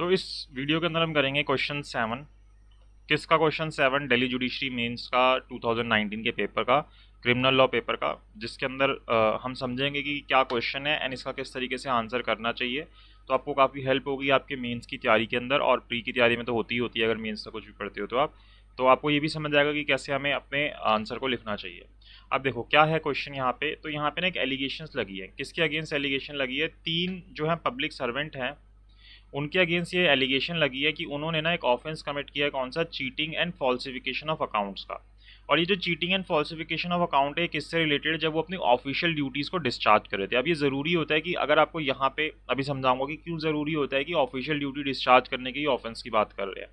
तो इस वीडियो के अंदर हम करेंगे क्वेश्चन 7। किसका क्वेश्चन 7? दिल्ली जुडिशरी मेंस का 2019 के पेपर का, क्रिमिनल लॉ पेपर का, जिसके अंदर हम समझेंगे कि क्या क्वेश्चन है एंड इसका किस तरीके से आंसर करना चाहिए। तो आपको काफ़ी हेल्प होगी आपके मेंस की तैयारी के अंदर, और प्री की तैयारी में तो होती ही होती है अगर मेंस का कुछ भी पढ़ते हो तो आप। तो आपको ये भी समझ आएगा कि कैसे हमें अपने आंसर को लिखना चाहिए। अब देखो क्या है क्वेश्चन यहाँ पे। तो यहाँ पे ना एक एलिगेशंस लगी है। किसके अगेंस्ट एलिगेशन लगी है? 3 जो है पब्लिक सर्वेंट हैं, उनके अगेंस्ट ये एलिगेशन लगी है कि उन्होंने ना एक ऑफेंस कमिट किया है। कौन सा? Cheating and falsification of accounts का। और ये जो cheating and falsification of account है, किससे रिलेटेड? जब वो अपनी ऑफिशियल ड्यूटीज़ को डिस्चार्ज कर रहे थे। अब ये ज़रूरी होता है कि अगर आपको यहाँ पे अभी समझाऊंगा कि क्यों ज़रूरी होता है कि ऑफिशियल ड्यूटी डिस्चार्ज करने की ऑफेंस की बात कर रहे हैं।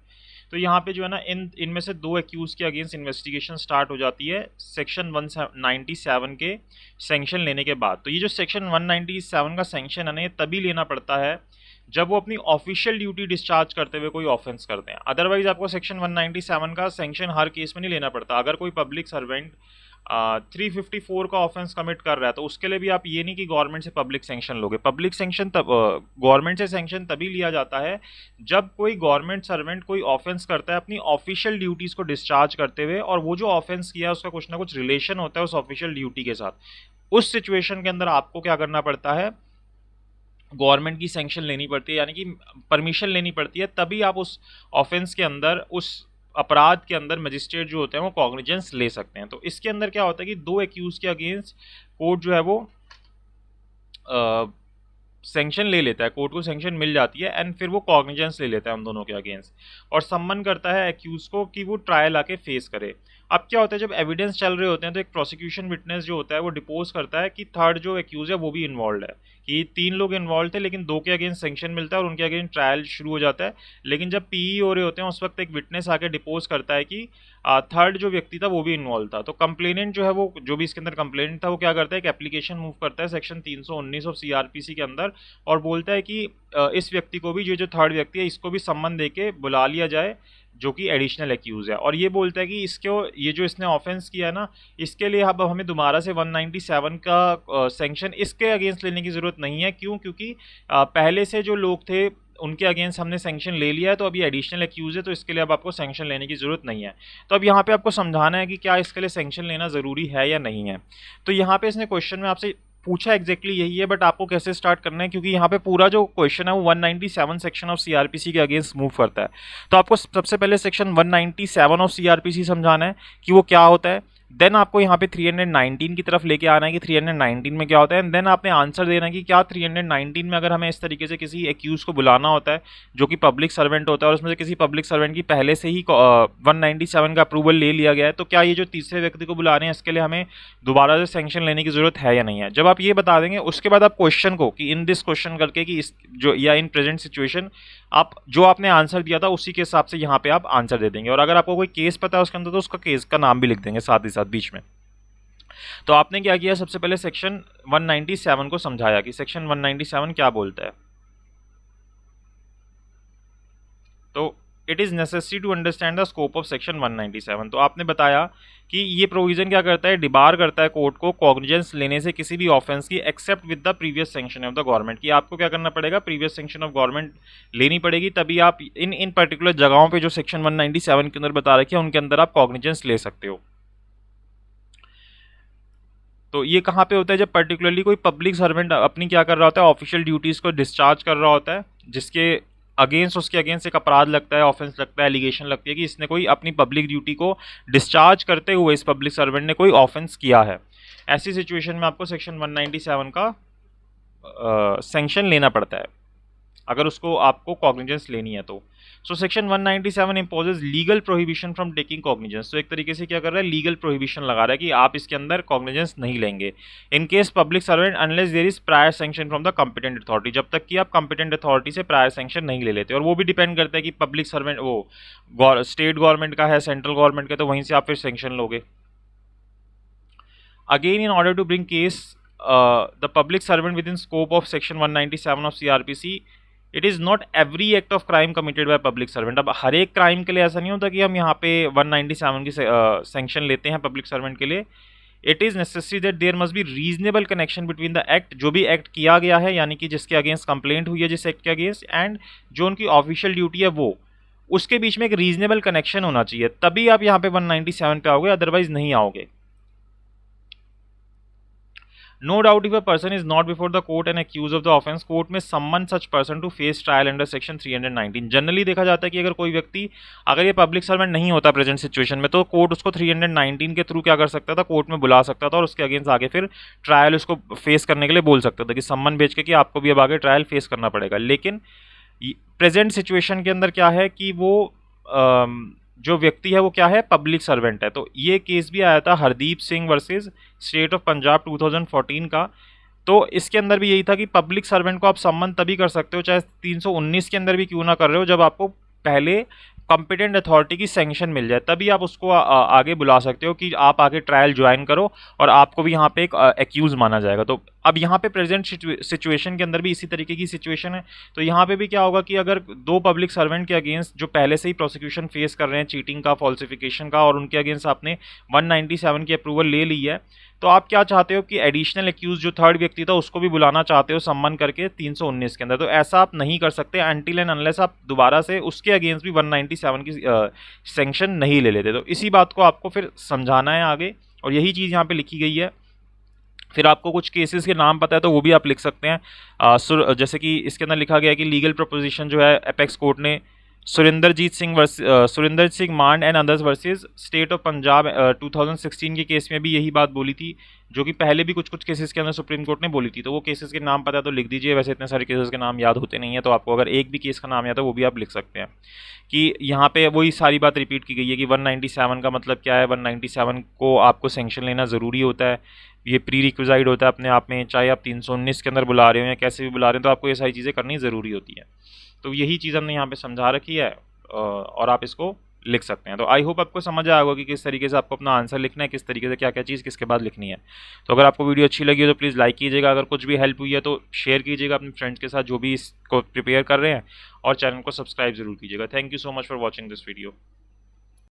तो यहाँ पे जो है ना इनमें से 2 एक्यूज के अगेंस्ट इन्वेस्टिगेशन स्टार्ट हो जाती है सेक्शन 197 के सेंक्शन लेने के बाद। तो ये जो सेक्शन 197 का सेंक्शन है ना, ये तभी लेना पड़ता है जब वो अपनी ऑफिशियल ड्यूटी डिस्चार्ज करते हुए कोई ऑफेंस करते हैं। अदरवाइज आपको सेक्शन 197 का सेंक्शन हर केस में नहीं लेना पड़ता। अगर कोई पब्लिक सर्वेंट 354 का ऑफेंस कमिट कर रहा है तो उसके लिए भी आप ये नहीं कि गवर्नमेंट से पब्लिक सेंक्शन लोगे। पब्लिक सेंक्शन तब गवर्नमेंट से सेंक्शन तभी लिया जाता है जब कोई गवर्नमेंट सर्वेंट कोई ऑफेंस करता है अपनी ऑफिशियल ड्यूटीज़ को डिस्चार्ज करते हुए, और वो जो ऑफेंस किया है उसका कुछ ना कुछ रिलेशन होता है उस ऑफिशियल ड्यूटी के साथ। उस सिचुएशन के अंदर आपको क्या करना पड़ता है? गवर्नमेंट की सैंक्शन लेनी पड़ती है, यानी कि परमिशन लेनी पड़ती है। तभी आप उस ऑफेंस के अंदर, उस अपराध के अंदर मजिस्ट्रेट जो होते हैं वो कॉग्निजेंस ले सकते हैं। तो इसके अंदर क्या होता है कि 2 एक्यूज के अगेंस्ट कोर्ट जो है वो सैंक्शन ले लेता है, कोर्ट को सैंक्शन मिल जाती है एंड फिर वो कॉग्निजेंस ले लेता है उन दोनों के अगेंस्ट, और सम्मन करता है एक्यूज को कि वो ट्रायल आके फेस करे। अब क्या होता है, जब एविडेंस चल रहे होते हैं तो एक प्रोसिक्यूशन विटनेस जो होता है वो डिपोज करता है कि थर्ड जो एक्यूज है वो भी इन्वॉल्व है, कि 3 लोग इन्वॉल्व थे लेकिन 2 के अगेंस्ट सैंक्शन मिलता है और उनके अगेंस्ट ट्रायल शुरू हो जाता है। लेकिन जब पीई हो रहे होते हैं उस वक्त एक विटनेस आके डिपोज करता है कि थर्ड जो व्यक्ति था वो भी इन्वॉल्व था। तो कंप्लेनेंट जो है वो, जो भी इसके अंदर कंप्लेनेंट था, वो क्या करता है, एक एप्लीकेशन मूव करता है सेक्शन 319 ऑफ सीआरपीसी के अंदर, और बोलता है कि इस व्यक्ति को भी, जो थर्ड व्यक्ति है, इसको भी सम्मन देके बुला लिया जाए जो कि एडिशनल एक्यूज है। और ये बोलता है कि इसको, ये जो इसने ऑफेंस किया है ना, इसके लिए अब हमें दोबारा से 197 का सैंक्शन इसके अगेंस्ट लेने की ज़रूरत नहीं है। क्यों? क्योंकि पहले से जो लोग थे उनके अगेंस्ट हमने सैंक्शन ले लिया है, तो अभी एडिशनल एक्यूज है, तो इसके लिए अब आपको सैंक्शन लेने की ज़रूरत नहीं है। तो अब यहाँ पे आपको समझाना है कि क्या इसके लिए सैंक्शन लेना ज़रूरी है या नहीं है। तो यहाँ पे इसने क्वेश्चन में आपसे पूछा एग्जैक्टली यही है, बट आपको कैसे स्टार्ट करना है, क्योंकि यहाँ पे पूरा जो क्वेश्चन है वो 197 सेक्शन ऑफ सीआरपीसी के अगेंस्ट मूव करता है। तो आपको सबसे पहले सेक्शन 197 ऑफ सीआरपीसी समझाना है कि वो क्या होता है। देन आपको यहाँ पे 319 की तरफ लेके आना है कि 319 में क्या होता है, एंड देन आपने आंसर देना है कि क्या 319 में अगर हमें इस तरीके से किसी एक्यूज को बुलाना होता है जो कि पब्लिक सर्वेंट होता है, और उसमें से किसी पब्लिक सर्वेंट की पहले से ही 197 का अप्रूवल ले लिया गया है, तो क्या ये जो तीसरे व्यक्ति को बुला रहे हैं इसके लिए हमें दोबारा से सैंक्शन लेने की जरूरत है या नहीं है। जब आप ये बता देंगे उसके बाद आप क्वेश्चन को, कि इन दिस क्वेश्चन करके, कि इस जो, या इन प्रेजेंट सिचुएशन, आप जो आपने आंसर दिया था उसी के हिसाब से यहाँ पे आप आंसर दे देंगे। और अगर आपको कोई केस पता है उसके अंदर तो उसका केस का नाम भी लिख देंगे साथ ही साथ बीच में। तो आपने क्या किया, सबसे पहले सेक्शन 197 को समझाया कि सेक्शन 197 क्या बोलता है। तो it is necessary to understand the scope of section 197। तो आपने बताया कि ये प्रोविजन क्या करता है, डिबार करता है कोर्ट को कॉग्निजेंस लेने से किसी भी ऑफेंस की except with the previous sanction of the government, कि आपको क्या करना पड़ेगा, प्रीवियस सैंक्शन ऑफ गवर्नमेंट लेनी पड़ेगी, तभी आप इन पर्टिकुलर जगहों पे जो सेक्शन 197 के अंदर बता रखे हैं उनके अंदर आप कॉग्निजेंस ले सकते हो। तो ये कहाँ पे होता है, जब पर्टिकुलरली कोई पब्लिक सर्वेंट अपनी क्या कर रहा होता है, ऑफिशियल ड्यूटीज़ को डिस्चार्ज कर रहा होता है, जिसके अगेंस्ट, उसके अगेंस्ट एक अपराध लगता है, ऑफेंस लगता है, एलिगेशन लगती है कि इसने कोई अपनी पब्लिक ड्यूटी को डिस्चार्ज करते हुए इस पब्लिक सर्वेंट ने कोई ऑफेंस किया है। ऐसी सिचुएशन में आपको सेक्शन 197 का सैंक्शन लेना पड़ता है अगर उसको आपको कॉग्निजेंस लेनी है तो। So section 197 imposes legal prohibition from taking cognizance. तो एक तरीके से क्या कर रहा है, लीगल प्रोहिबिशन लगा रहा है कि आप इसके अंदर कॉग्निजेंस नहीं लेंगे in case public servant unless there is prior sanction from the competent authority, जब तक कि आप कॉम्पिटेंट अथॉरिटी से प्रायर सैंक्शन नहीं ले लेते। और वो भी डिपेंड करता है कि पब्लिक सर्वेंट वो स्टेट गवर्नमेंट का है, सेंट्रल गवर्नमेंट का, तो वहीं से आप फिर सैंक्शन लोगे। Again in order to bring case the public servant within scope of section 197 of CrPC, it is not every act of crime committed by public servant. अब हर एक क्राइम के लिए ऐसा नहीं होता कि हम यहाँ पे 197 की सैंक्शन लेते हैं पब्लिक सर्वेंट के लिए। It is necessary that there must be reasonable connection between the act, जो भी एक्ट किया गया है यानी कि जिसके अगेंस्ट कंप्लेंट हुई है जिस एक्ट के अगेंस्ट, एंड जो उनकी ऑफिशियल ड्यूटी है वो, उसके बीच में एक रीजनेबल कनेक्शन होना चाहिए, तभी आप यहाँ पे 197 पे आओगे, अदरवाइज नहीं आओगे। No doubt if a person is not before the court and accused of the offence, court may summon such person to face trial under section 319। Generally देखा जाता है कि अगर कोई व्यक्ति, अगर ये पब्लिक सर्वेंट नहीं होता प्रेजेंट सिचुएशन में, तो कोर्ट उसको 319 के थ्रू क्या कर सकता था, कोर्ट में बुला सकता था और उसके अगेंस्ट आगे फिर ट्रायल उसको फेस करने के लिए बोल सकता था कि सम्मन भेज के कि आपको भी अब आगे ट्रायल फेस करना पड़ेगा। लेकिन प्रेजेंट सिचुएशन के अंदर क्या है कि वो जो व्यक्ति है वो क्या है, पब्लिक सर्वेंट है। तो ये केस भी आया था Hardeep Singh versus state of Punjab 2014 का। तो इसके अंदर भी यही था कि पब्लिक सर्वेंट को आप सम्मन तभी कर सकते हो, चाहे 319 के अंदर भी क्यों ना कर रहे हो, जब आपको पहले कॉम्पिटेंट अथॉरिटी की सैंक्शन मिल जाए, तभी आप उसको आगे बुला सकते हो कि आप आगे ट्रायल ज्वाइन करो और आपको भी यहाँ पे एक एक्यूज माना जाएगा। तो अब यहाँ पे प्रेजेंट सिचुएशन के अंदर भी इसी तरीके की सिचुएशन है। तो यहाँ पे भी क्या होगा कि अगर दो पब्लिक सर्वेंट के अगेंस्ट जो पहले से ही प्रोसिक्यूशन फेस कर रहे हैं चीटिंग का, फॉल्सिफिकेशन का, और उनके अगेंस्ट आपने 197 की अप्रूवल ले ली है, तो आप क्या चाहते हो कि एडिशनल एक्यूज जो थर्ड व्यक्ति था उसको भी बुलाना चाहते हो सम्मन करके 319 के अंदर। तो ऐसा आप नहीं कर सकते अनटिल एंड अनलेस आप दोबारा से उसके अगेंस्ट भी 197 की सैंक्शन नहीं ले लेते। तो इसी बात को आपको फिर समझाना है आगे, और यही चीज़ यहाँ पे लिखी गई है। फिर आपको कुछ केसेस के नाम पता है तो वो भी आप लिख सकते हैं। जैसे कि इसके अंदर लिखा गया है कि लीगल प्रोपोजिशन जो है एपेक्स कोर्ट ने सुरेंद्र सिंह मान and others versus state of Punjab 2016 के केस में भी यही बात बोली थी, जो कि पहले भी कुछ केसेस के अंदर सुप्रीम कोर्ट ने बोली थी। तो वो केसेस के नाम पता है तो लिख दीजिए, वैसे इतने सारे केसेस के नाम याद होते नहीं है, तो आपको अगर एक भी केस का नाम याद है वो भी आप लिख सकते हैं। कि यहाँ पे वही सारी बात रिपीट की गई है कि 197 का मतलब क्या है, 197 को आपको सैंक्शन लेना ज़रूरी होता है, ये प्री रिक्विजाइड होता है अपने आप में, चाहे आप 319 के अंदर बुला रहे हो या कैसे भी बुला रहे हो, तो आपको ये सारी चीज़ें करनी ज़रूरी होती है। तो यही चीज़ हमने यहाँ पे समझा रखी है और आप इसको लिख सकते हैं। तो आई होप आपको समझ आया होगा कि किस तरीके से आपको अपना आंसर लिखना है, किस तरीके से क्या क्या चीज़ किसके बाद लिखनी है। तो अगर आपको वीडियो अच्छी लगी हो तो प्लीज़ लाइक कीजिएगा, अगर कुछ भी हेल्प हुई है तो शेयर कीजिएगा अपने फ्रेंड्स के साथ जो भी इसको प्रिपेयर कर रहे हैं, और चैनल को सब्सक्राइब जरूर कीजिएगा। Thank you so much for watching this video.